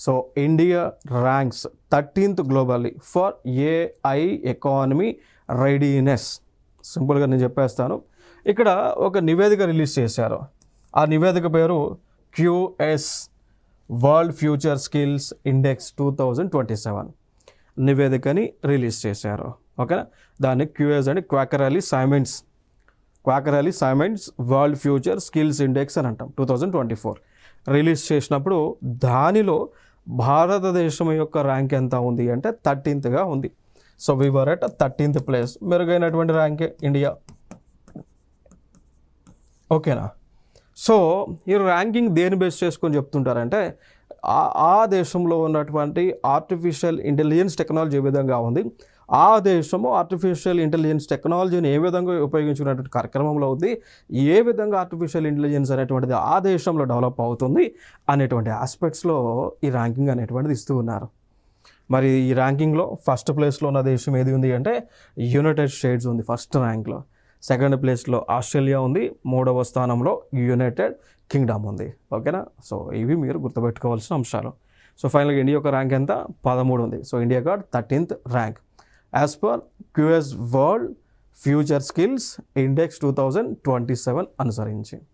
So India ranks 13th globally for AI economy readiness. సింపుల్గా నేను చెప్పేస్తాను. ఇక్కడ ఒక నివేదిక రిలీజ్ చేశారు. ఆ నివేదిక పేరు QS world future skills index 2027 నివేదికని రిలీజ్ చేశారు. ఓకేనా, దాన్ని క్యూఎస్ అంటే Quacquarelli Symonds world future skills index అని అంటాం. 2024 రిలీజ్ చేసినప్పుడు దానిలో భారతదేశం యొక్క ర్యాంక్ ఎంత ఉంది అంటే 13th ఉంది. So we are at 13th place. మెరుగైనటువంటి ర్యాంకే ఇండియా. ఓకేనా. సో ఈ ర్యాంకింగ్ దేని బేస్ చేసుకొని చెప్తుంటారంటే ఆ దేశంలో ఉన్నటువంటి ఆర్టిఫిషియల్ ఇంటెలిజెన్స్ టెక్నాలజీ ఏ విధంగా ఉంది, ఆ దేశము ఆర్టిఫిషియల్ ఇంటెలిజెన్స్ టెక్నాలజీని ఏ విధంగా ఉపయోగించుకున్నటువంటి కార్యక్రమంలో ఉంది, ఏ విధంగా ఆర్టిఫిషియల్ ఇంటెలిజెన్స్ అనేటువంటిది ఆ దేశంలో డెవలప్ అవుతుంది అనేటువంటి ఆస్పెక్ట్స్లో ఈ ర్యాంకింగ్ అనేటువంటిది ఇస్తూ ఉన్నారు. మరి ఈ ర్యాంకింగ్లో ఫస్ట్ ప్లేస్లో ఉన్న దేశం ఏది ఉంది అంటే యునైటెడ్ స్టేట్స్ ఉంది ఫస్ట్ ర్యాంక్లో. సెకండ్ ప్లేస్లో ఆస్ట్రేలియా ఉంది. మూడవ స్థానంలో యునైటెడ్ కింగ్డమ్ ఉంది. ఓకేనా. సో ఇవి మీరు గుర్తుపెట్టుకోవాల్సిన అంశాలు. సో ఫైనల్గా ఇండియా యొక్క ర్యాంక్ ఎంత 13 ఉంది. So India got 13th rank as per QS world future skills index 2027 అనుసరించి.